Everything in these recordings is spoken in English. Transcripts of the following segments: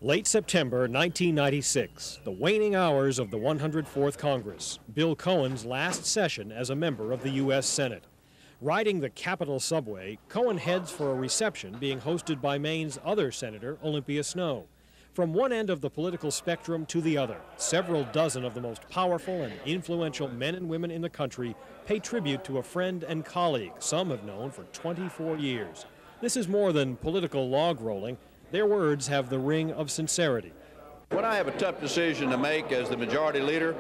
Late September 1996, the waning hours of the 104th Congress, Bill Cohen's last session as a member of the U.S. Senate. Riding the Capitol subway, Cohen heads for a reception being hosted by Maine's other senator, Olympia Snowe. From one end of the political spectrum to the other, several dozen of the most powerful and influential men and women in the country pay tribute to a friend and colleague some have known for 24 years. This is more than political log rolling. Their words have the ring of sincerity. When I have a tough decision to make as the majority leader,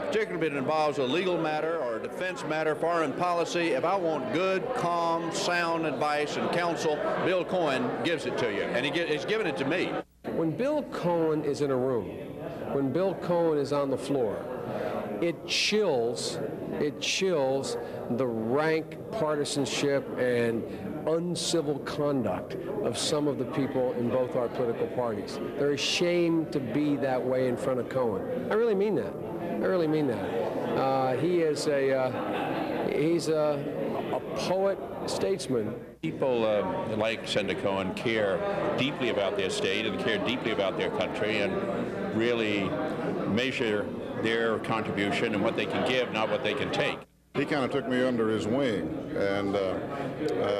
particularly if it involves a legal matter or a defense matter, foreign policy, if I want good, calm, sound advice and counsel, Bill Cohen gives it to you, and he's given it to me. When Bill Cohen is in a room, when Bill Cohen is on the floor, it chills the rank partisanship and uncivil conduct of some of the people in both our political parties. They're ashamed to be that way in front of Cohen. I really mean that. I really mean that. He's a poet, statesman. People like Senator Cohen care deeply about their state and care deeply about their country and really measure their contribution and what they can give, not what they can take. He kind of took me under his wing, and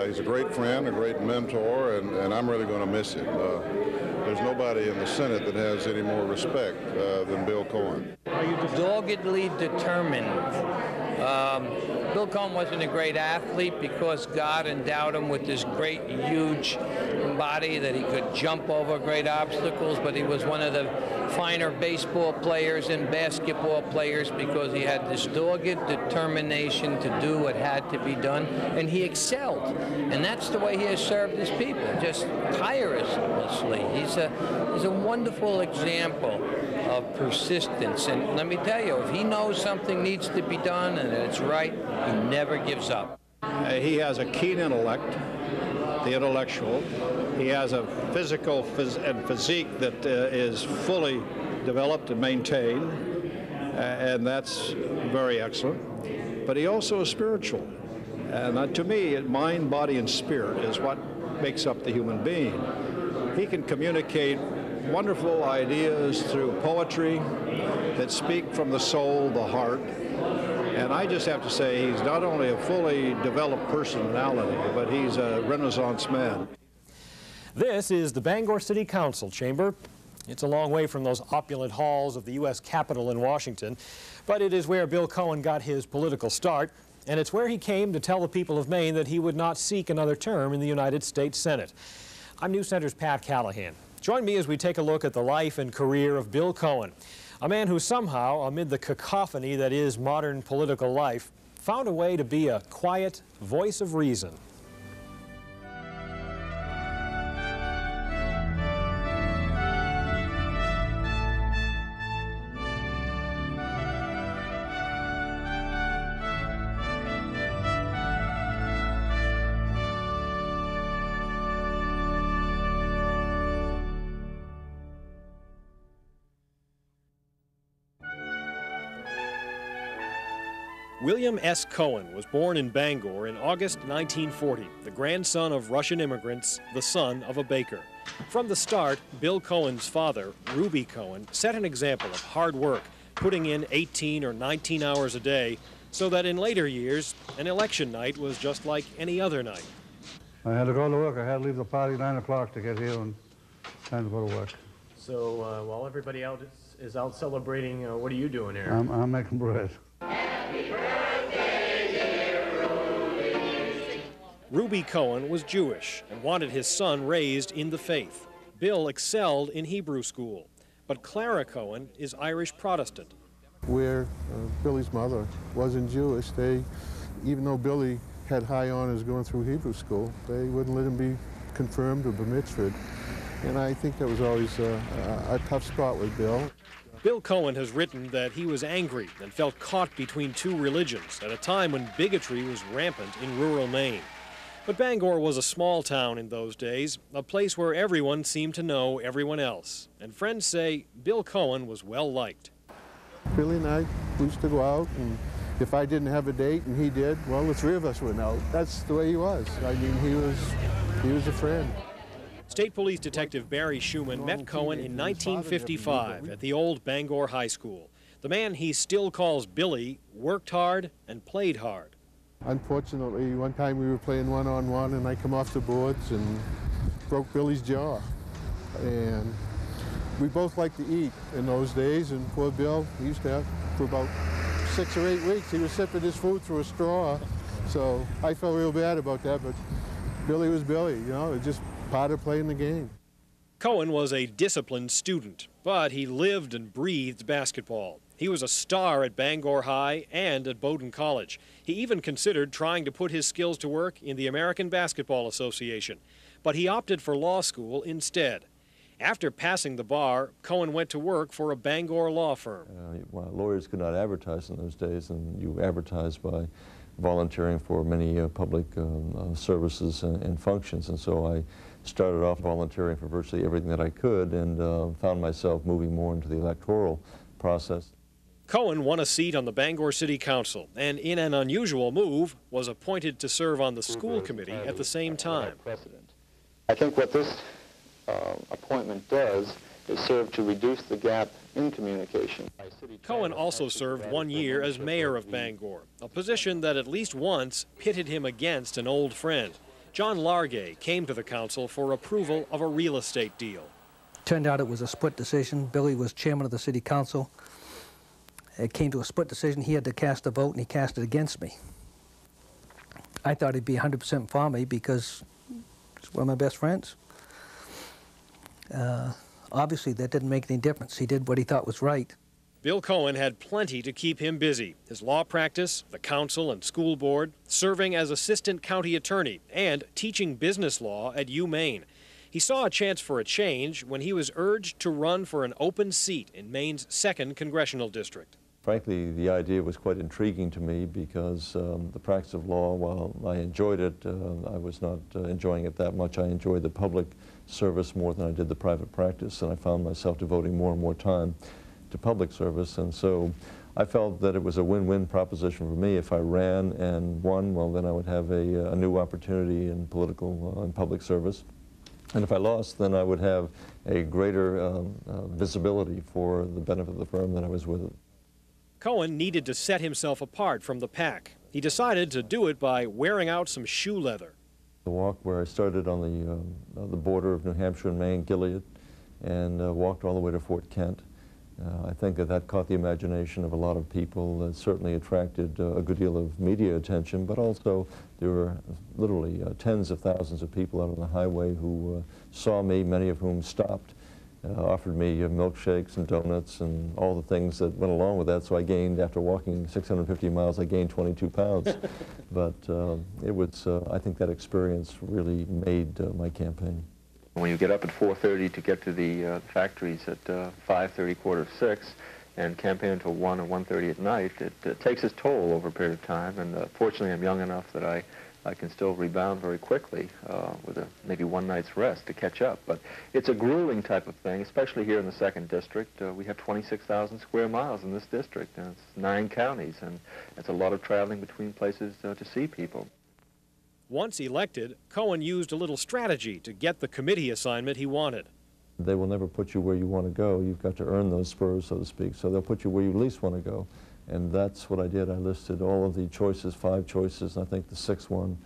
he's a great friend, a great mentor, and I'm really going to miss him. There's nobody in the Senate that has any more respect than Bill Cohen. Doggedly determined. Bill Cohen wasn't a great athlete because God endowed him with this great, huge body that he could jump over great obstacles, but he was one of the finer baseball players and basketball players because he had this dogged determination to do what had to be done, and he excelled. And that's the way he has served his people, just tirelessly. He's a wonderful example of persistence. And let me tell you, if he knows something needs to be done and it's right, he never gives up. He has a keen intellect, the intellectual. He has a physical and physique that is fully developed and maintained, and that's very excellent. But he also is spiritual. And to me, mind, body, and spirit is what makes up the human being. He can communicate wonderful ideas through poetry that speak from the soul, the heart. And I just have to say he's not only a fully developed personality, but he's a Renaissance man. This is the Bangor City Council chamber. It's a long way from those opulent halls of the U.S. Capitol in Washington, but it is where Bill Cohen got his political start, and it's where he came to tell the people of Maine that he would not seek another term in the United States Senate. I'm News Center's Pat Callahan. Join me as we take a look at the life and career of Bill Cohen, a man who somehow, amid the cacophony that is modern political life, found a way to be a quiet voice of reason. William S. Cohen was born in Bangor in August 1940, the grandson of Russian immigrants, the son of a baker. From the start, Bill Cohen's father, Ruby Cohen, set an example of hard work, putting in 18 or 19 hours a day, so that in later years, an election night was just like any other night. I had to go to work. I had to leave the party at 9 o'clock to get here and time to go to work. So while everybody else is out celebrating, what are you doing here? I'm making bread. Ruby Cohen was Jewish and wanted his son raised in the faith. Bill excelled in Hebrew school, but Clara Cohen is Irish Protestant. Where Billy's mother wasn't Jewish, even though Billy had high honors going through Hebrew school, they wouldn't let him be confirmed or bar mitzvahed. And I think that was always a tough spot with Bill. Bill Cohen has written that he was angry and felt caught between two religions at a time when bigotry was rampant in rural Maine. But Bangor was a small town in those days, a place where everyone seemed to know everyone else. And friends say Bill Cohen was well liked. Billy and I used to go out, and if I didn't have a date and he did, well, the three of us went out. That's the way he was. I mean, he was a friend. State Police Detective Barry Schumann met Cohen in 1955 at the old Bangor High School. The man he still calls Billy worked hard and played hard. Unfortunately, one time we were playing one-on-one and I come off the boards and broke Billy's jaw. And we both liked to eat in those days, and poor Bill, he used to have, for about 6 or 8 weeks, he was sipping his food through a straw. So I felt real bad about that, but Billy was Billy, you know, it's just part of playing the game. Cohen was a disciplined student, but he lived and breathed basketball. He was a star at Bangor High and at Bowdoin College. He even considered trying to put his skills to work in the American Basketball Association, but he opted for law school instead. After passing the bar, Cohen went to work for a Bangor law firm. Well, lawyers could not advertise in those days, and you advertised by volunteering for many public services and functions. And so I started off volunteering for virtually everything that I could, and found myself moving more into the electoral process. Cohen won a seat on the Bangor City Council, and in an unusual move, was appointed to serve on the school committee at the same time. I think what this appointment does is serve to reduce the gap in communication. Cohen also served 1 year as mayor of Bangor, a position that at least once pitted him against an old friend. John Largay came to the council for approval of a real estate deal. Turned out it was a split decision. Billy was chairman of the city council. It came to a split decision. He had to cast a vote, and he cast it against me. I thought he'd be 100% for me because he's one of my best friends. Obviously, that didn't make any difference. He did what he thought was right. Bill Cohen had plenty to keep him busy. His law practice, the council and school board, serving as assistant county attorney, and teaching business law at UMaine. He saw a chance for a change when he was urged to run for an open seat in Maine's 2nd congressional district. Frankly, the idea was quite intriguing to me because the practice of law, while I enjoyed it, I was not enjoying it that much. I enjoyed the public service more than I did the private practice, and I found myself devoting more and more time to public service. And so I felt that it was a win-win proposition for me. If I ran and won, well, then I would have a new opportunity in political and public service. And if I lost, then I would have a greater visibility for the benefit of the firm that I was with. Cohen needed to set himself apart from the pack. He decided to do it by wearing out some shoe leather. The walk where I started on the border of New Hampshire and Maine, Gilead, and walked all the way to Fort Kent. I think that caught the imagination of a lot of people. It certainly attracted a good deal of media attention, but also there were literally tens of thousands of people out on the highway who saw me, many of whom stopped, offered me milkshakes and donuts and all the things that went along with that. So I gained, after walking 650 miles, I gained 22 pounds. But it was, I think that experience really made my campaign. When you get up at 4:30 to get to the factories at 5:30, 5:45, and campaign until 1 or 1:30 at night, it takes its toll over a period of time. And fortunately, I'm young enough that I can still rebound very quickly with maybe one night's rest to catch up. But it's a grueling type of thing, especially here in the 2nd District. We have 26,000 square miles in this district, and it's 9 counties, and it's a lot of traveling between places to see people. Once elected, Cohen used a little strategy to get the committee assignment he wanted. They will never put you where you want to go. You've got to earn those spurs, so to speak. So they'll put you where you least want to go. And that's what I did. I listed all of the choices, 5 choices, and I think the 6th one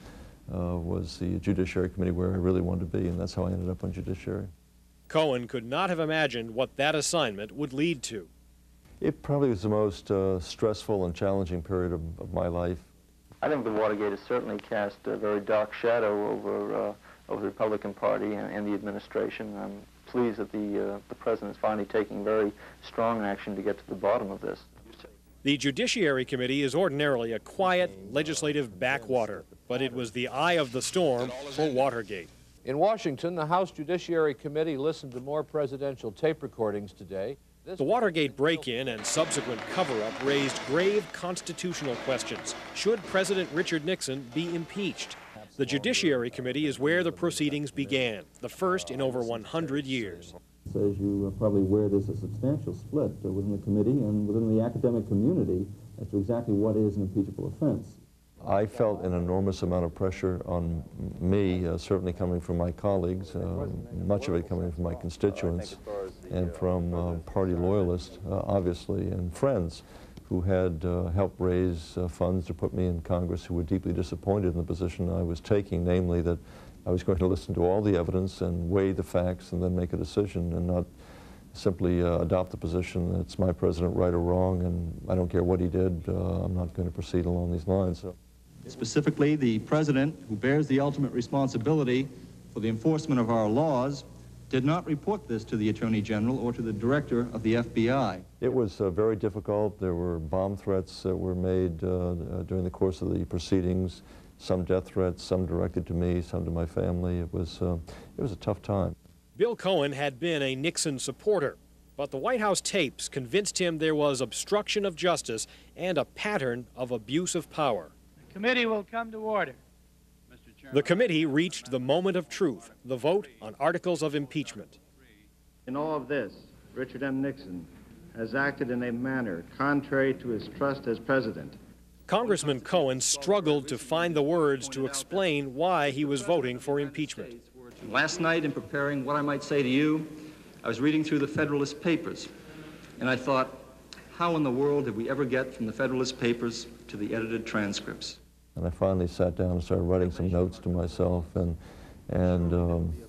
was the Judiciary Committee, where I really wanted to be, and that's how I ended up on Judiciary. Cohen could not have imagined what that assignment would lead to. It probably was the most stressful and challenging period of my life. I think the Watergate has certainly cast a very dark shadow over the Republican Party and the administration. I'm pleased that the President is finally taking very strong action to get to the bottom of this. The Judiciary Committee is ordinarily a quiet legislative backwater, but it was the eye of the storm for Watergate. In Washington, the House Judiciary Committee listened to more presidential tape recordings today. The Watergate break-in and subsequent cover-up raised grave constitutional questions. Should President Richard Nixon be impeached? The Judiciary Committee is where the proceedings began, the first in over 100 years. As you probably aware, there's a substantial split within the committee and within the academic community as to exactly what is an impeachable offense. I felt an enormous amount of pressure on me, certainly coming from my colleagues, much of it coming from my constituents, and from party loyalists, obviously, and friends who had helped raise funds to put me in Congress, who were deeply disappointed in the position I was taking, namely that I was going to listen to all the evidence and weigh the facts and then make a decision, and not simply adopt the position that it's my president, right or wrong, and I don't care what he did, I'm not going to proceed along these lines. So. Specifically, the president, who bears the ultimate responsibility for the enforcement of our laws, did not report this to the Attorney General or to the Director of the FBI. It was very difficult. There were bomb threats that were made during the course of the proceedings, some death threats, some directed to me, some to my family. It was a tough time. Bill Cohen had been a Nixon supporter, but the White House tapes convinced him there was obstruction of justice and a pattern of abuse of power. The committee will come to order. The committee reached the moment of truth, the vote on articles of impeachment. In all of this, Richard M. Nixon has acted in a manner contrary to his trust as president. Congressman Cohen struggled to find the words to explain why he was voting for impeachment. Last night, in preparing what I might say to you, I was reading through the Federalist Papers, and I thought, how in the world did we ever get from the Federalist Papers to the edited transcripts? And I finally sat down and started writing some notes to myself, and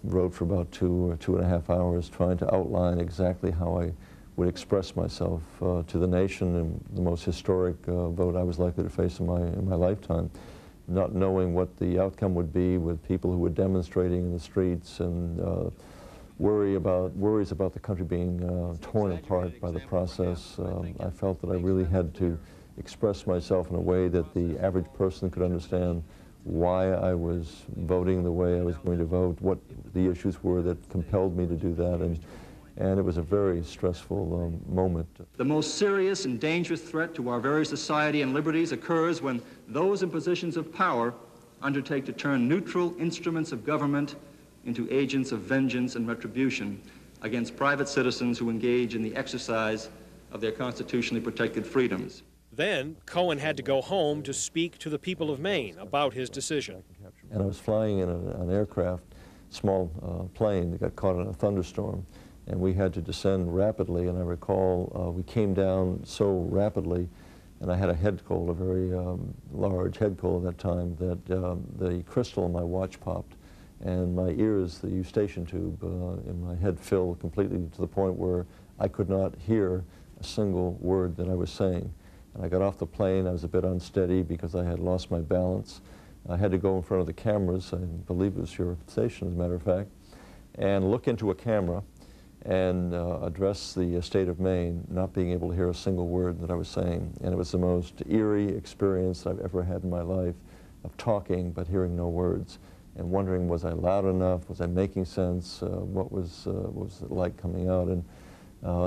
wrote for about 2 or 2.5 hours, trying to outline exactly how I would express myself to the nation in the most historic vote I was likely to face in my lifetime, not knowing what the outcome would be, with people who were demonstrating in the streets, and worries about the country being torn apart by the process. I felt that I really had to express myself in a way that the average person could understand why I was voting the way I was going to vote, what the issues were that compelled me to do that, and it was a very stressful moment. The most serious and dangerous threat to our very society and liberties occurs when those in positions of power undertake to turn neutral instruments of government into agents of vengeance and retribution against private citizens who engage in the exercise of their constitutionally protected freedoms. Then Cohen had to go home to speak to the people of Maine about his decision. And I was flying in an aircraft, small plane that got caught in a thunderstorm, and we had to descend rapidly, and I recall we came down so rapidly, and I had a head cold, a very large head cold at that time, that the crystal in my watch popped, and my ears, the eustachian tube in my head filled completely to the point where I could not hear a single word that I was saying. And I got off the plane. I was a bit unsteady because I had lost my balance. I had to go in front of the cameras, I believe it was your station as a matter of fact, and look into a camera and address the state of Maine, not being able to hear a single word that I was saying. And it was the most eerie experience I've ever had in my life, of talking but hearing no words, and wondering, was I loud enough, was I making sense, what was it like coming out. And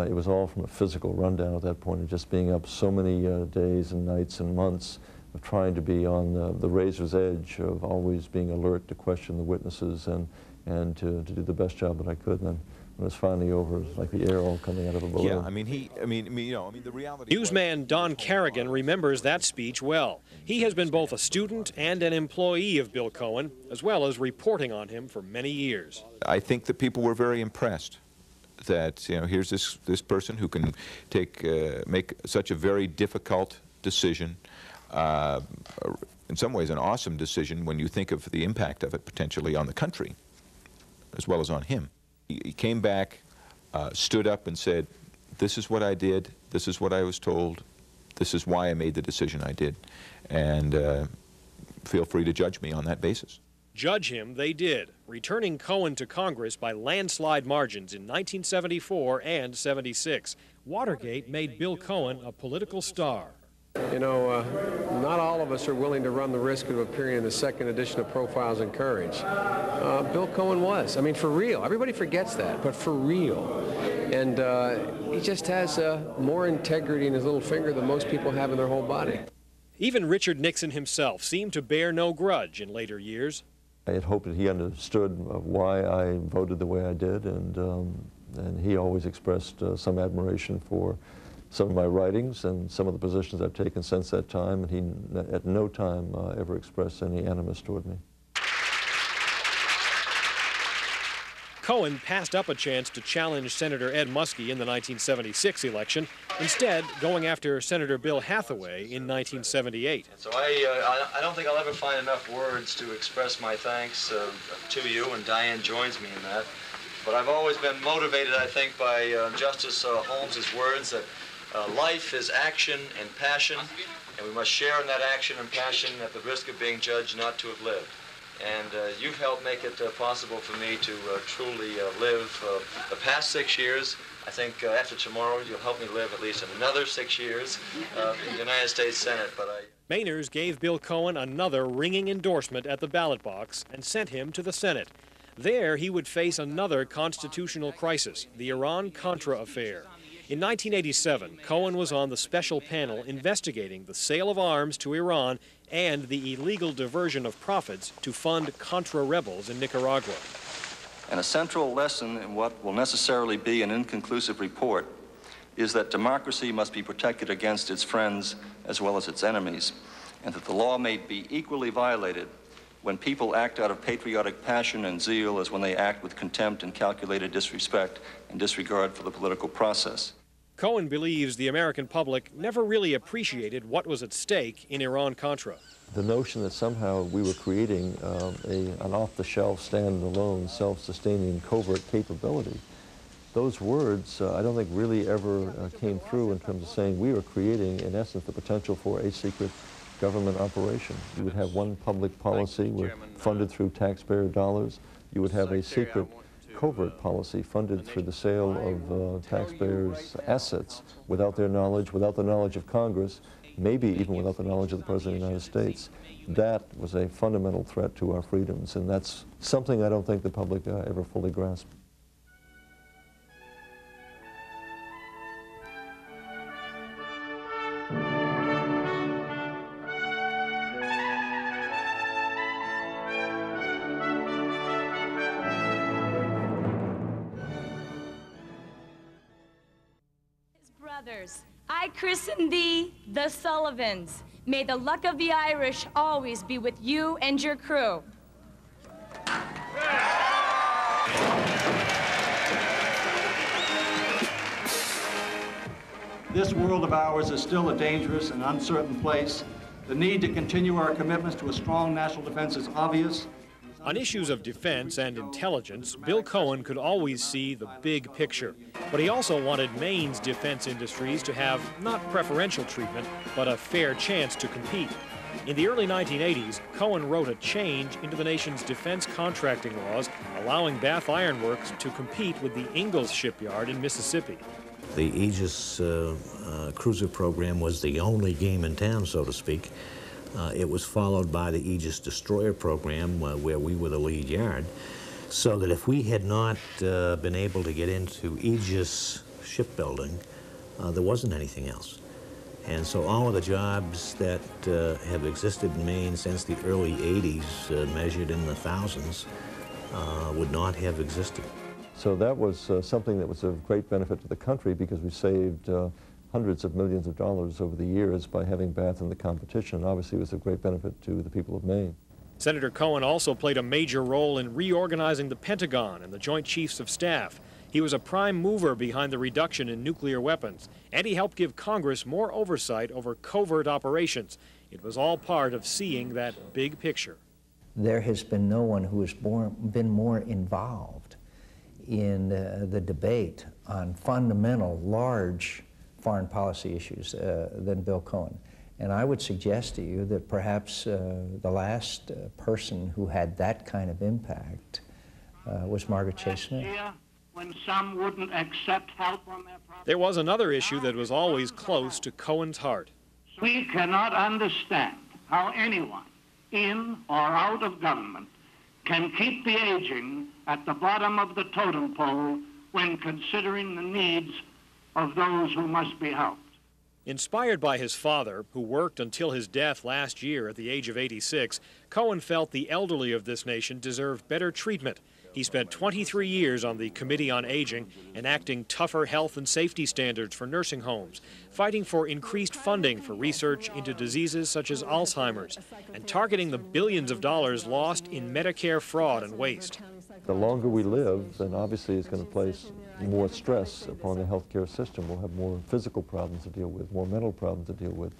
it was all from a physical rundown at that point, of just being up so many days and nights and months of trying to be on the razor's edge, of always being alert to question the witnesses and to do the best job that I could. And then when it was finally over, it was like the air all coming out of a balloon. Yeah, the reality. Newsman Don Carrigan remembers that speech well. He has been both a student and an employee of Bill Cohen, as well as reporting on him for many years. I think that people were very impressed that, here's this person who can make such a very difficult decision, in some ways an awesome decision when you think of the impact of it potentially on the country, as well as on him. He came back, stood up and said, this is what I did, this is what I was told, this is why I made the decision I did, and feel free to judge me on that basis. Judge him they did, returning Cohen to Congress by landslide margins in 1974 and 76. Watergate made Bill Cohen a political star. You know, not all of us are willing to run the risk of appearing in the second edition of Profiles in Courage. Bill Cohen was. I mean, for real. Everybody forgets that, but for real. And he just has more integrity in his little finger than most people have in their whole body. Even Richard Nixon himself seemed to bear no grudge in later years. I had hoped that he understood why I voted the way I did, and he always expressed some admiration for some of my writings and some of the positions I've taken since that time, and he at no time ever expressed any animus toward me. Cohen passed up a chance to challenge Senator Ed Muskie in the 1976 election, instead going after Senator Bill Hathaway in 1978. So I don't think I'll ever find enough words to express my thanks to you, and Diane joins me in that. But I've always been motivated, I think, by Justice Holmes's words that life is action and passion, and we must share in that action and passion at the risk of being judged not to have lived. And you've helped make it possible for me to truly live the past 6 years. I think after tomorrow you'll help me live at least another 6 years in the United States Senate. Mainers gave Bill Cohen another ringing endorsement at the ballot box and sent him to the Senate. There he would face another constitutional crisis, the Iran-Contra affair. In 1987, Cohen was on the special panel investigating the sale of arms to Iran and the illegal diversion of profits to fund Contra rebels in Nicaragua. And a central lesson in what will necessarily be an inconclusive report is that democracy must be protected against its friends as well as its enemies, and that the law may be equally violated when people act out of patriotic passion and zeal as when they act with contempt and calculated disrespect and disregard for the political process. Cohen believes the American public never really appreciated what was at stake in Iran-Contra. The notion that somehow we were creating an off-the-shelf, stand-alone, self-sustaining covert capability, those words I don't think really ever came through in terms of saying we were creating, in essence, the potential for a secret government operation. You would have one public policy funded through taxpayer dollars. You would have a secret covert policy funded through the sale of taxpayers' assets without their knowledge, without the knowledge of Congress, maybe even without the knowledge of the President of the United States. That was a fundamental threat to our freedoms, and that's something I don't think the public ever fully grasped. I christen thee the Sullivans. May the luck of the Irish always be with you and your crew. This world of ours is still a dangerous and uncertain place. The need to continue our commitments to a strong national defense is obvious. On issues of defense and intelligence, Bill Cohen could always see the big picture. But he also wanted Maine's defense industries to have not preferential treatment, but a fair chance to compete. In the early 1980s, Cohen wrote a change into the nation's defense contracting laws, allowing Bath Iron Works to compete with the Ingalls shipyard in Mississippi. The Aegis cruiser program was the only game in town, so to speak. It was followed by the Aegis destroyer program, where we were the lead yard. So that if we had not been able to get into Aegis shipbuilding, there wasn't anything else. And so all of the jobs that have existed in Maine since the early 80s, measured in the thousands, would not have existed. So that was something that was of great benefit to the country, because we saved hundreds of millions of dollars over the years by having Bath in the competition. Obviously, it was of great benefit to the people of Maine. Senator Cohen also played a major role in reorganizing the Pentagon and the Joint Chiefs of Staff. He was a prime mover behind the reduction in nuclear weapons, and he helped give Congress more oversight over covert operations. It was all part of seeing that big picture. There has been no one who has been more involved in the debate on fundamental, large foreign policy issues than Bill Cohen. And I would suggest to you that perhaps the last person who had that kind of impact was Margaret Chase Smith. When some wouldn't accept help on their property. There was another issue that was always close to Cohen's heart. We cannot understand how anyone, in or out of government, can keep the aging at the bottom of the totem pole when considering the needs of those who must be helped. Inspired by his father, who worked until his death last year at the age of 86, Cohen felt the elderly of this nation deserved better treatment. He spent 23 years on the Committee on Aging, enacting tougher health and safety standards for nursing homes, fighting for increased funding for research into diseases such as Alzheimer's, and targeting the billions of dollars lost in Medicare fraud and waste. The longer we live, then obviously it's going to place more stress upon the healthcare system. We'll have more physical problems to deal with, more mental problems to deal with,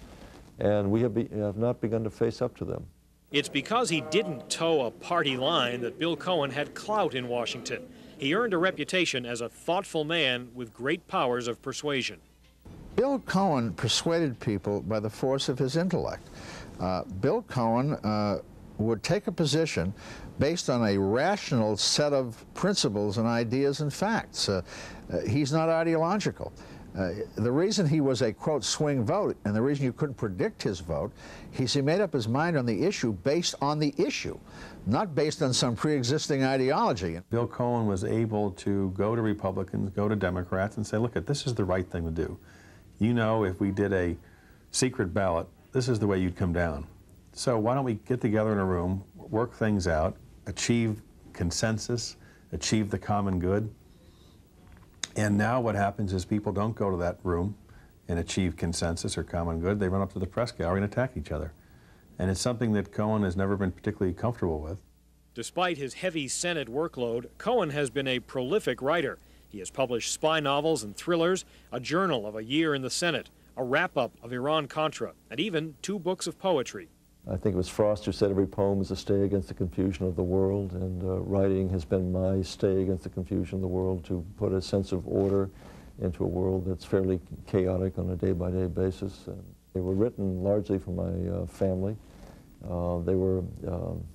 and we have not begun to face up to them. It's because he didn't toe a party line that Bill Cohen had clout in Washington. He earned a reputation as a thoughtful man with great powers of persuasion. Bill Cohen persuaded people by the force of his intellect. Bill Cohen would take a position based on a rational set of principles and ideas and facts. He's not ideological. The reason he was a, quote, swing vote, and the reason you couldn't predict his vote, is he made up his mind on the issue based on the issue, not based on some pre-existing ideology. Bill Cohen was able to go to Republicans, go to Democrats, and say, look, this is the right thing to do. You know, if we did a secret ballot, this is the way you'd come down. So why don't we get together in a room, work things out, achieve consensus, achieve the common good. And now what happens is people don't go to that room and achieve consensus or common good. They run up to the press gallery and attack each other. And it's something that Cohen has never been particularly comfortable with. Despite his heavy Senate workload, Cohen has been a prolific writer. He has published spy novels and thrillers, a journal of a year in the Senate, a wrap-up of Iran-Contra, and even 2 books of poetry. I think it was Frost who said every poem is a stay against the confusion of the world, and writing has been my stay against the confusion of the world, to put a sense of order into a world that's fairly chaotic on a day-by-day basis. And they were written largely for my family. They were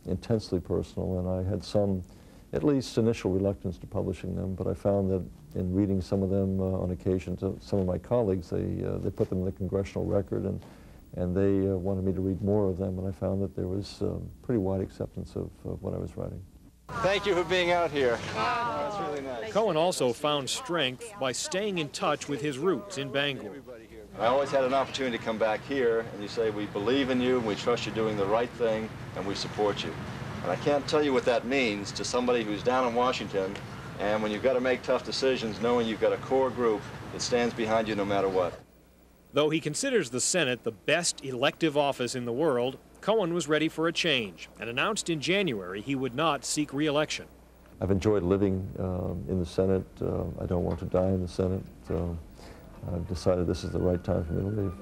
intensely personal, and I had some, at least initial reluctance to publishing them, but I found that in reading some of them on occasion to some of my colleagues, they put them in the Congressional Record, and they wanted me to read more of them, and I found that there was pretty wide acceptance of what I was writing. Thank you for being out here. That's really nice. Cohen also found strength by staying in touch with his roots in Bangor. I always had an opportunity to come back here, and you say, we believe in you, and we trust you're doing the right thing, and we support you. And I can't tell you what that means to somebody who's down in Washington, and when you've got to make tough decisions, knowing you've got a core group that stands behind you no matter what. Though he considers the Senate the best elective office in the world, Cohen was ready for a change and announced in January he would not seek re-election. I've enjoyed living in the Senate. I don't want to die in the Senate, so I've decided this is the right time for me to leave.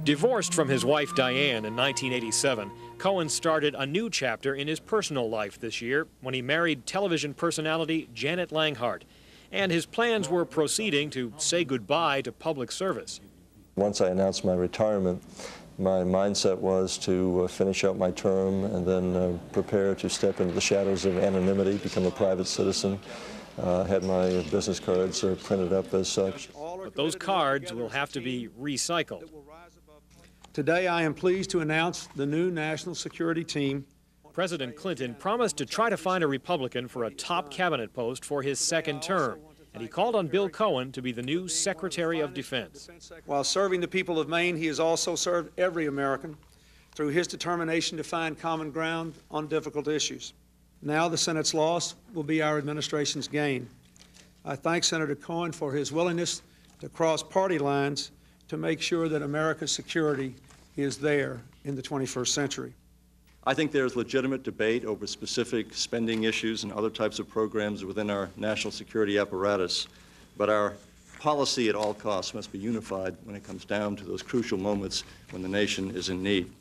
Divorced from his wife Diane in 1987, Cohen started a new chapter in his personal life this year when he married television personality Janet Langhart. And his plans were proceeding to say goodbye to public service. Once I announced my retirement, my mindset was to finish out my term and then prepare to step into the shadows of anonymity, become a private citizen. Had my business cards printed up as such. But those cards will have to be recycled. Today I am pleased to announce the new national security team. President Clinton promised to try to find a Republican for a top cabinet post for his second term, and he called on Bill Cohen to be the new Secretary of Defense. While serving the people of Maine, he has also served every American through his determination to find common ground on difficult issues. Now the Senate's loss will be our administration's gain. I thank Senator Cohen for his willingness to cross party lines to make sure that America's security is there in the 21st century. I think there is legitimate debate over specific spending issues and other types of programs within our national security apparatus, but our policy at all costs must be unified when it comes down to those crucial moments when the nation is in need.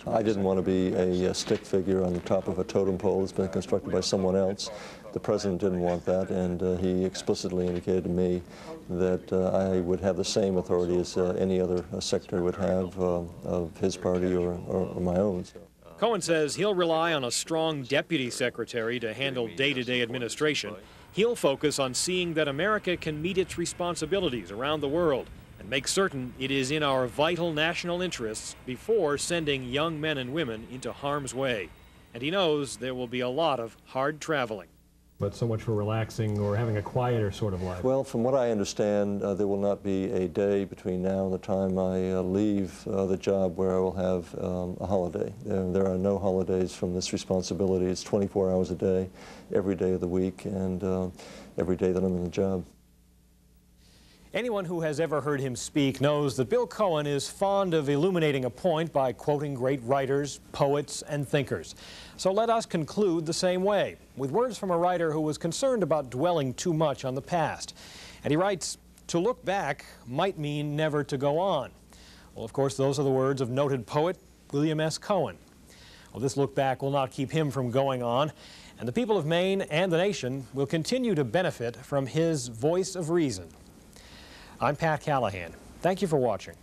I didn't want to be a stick figure on the top of a totem pole that's been constructed by someone else. The President didn't want that, and he explicitly indicated to me that I would have the same authority as any other secretary would have of his party or my own. Cohen says he'll rely on a strong deputy secretary to handle day-to-day administration. He'll focus on seeing that America can meet its responsibilities around the world and make certain it is in our vital national interests before sending young men and women into harm's way. And he knows there will be a lot of hard traveling. But so much for relaxing or having a quieter sort of life. Well, from what I understand, there will not be a day between now and the time I leave the job where I will have a holiday. There are no holidays from this responsibility. It's 24 hours a day, every day of the week, and every day that I'm in the job. Anyone who has ever heard him speak knows that Bill Cohen is fond of illuminating a point by quoting great writers, poets, and thinkers. So let us conclude the same way, with words from a writer who was concerned about dwelling too much on the past. And he writes, "To look back might mean never to go on." Well, of course, those are the words of noted poet William S. Cohen. Well, this look back will not keep him from going on, and the people of Maine and the nation will continue to benefit from his voice of reason. I'm Pat Callahan. Thank you for watching.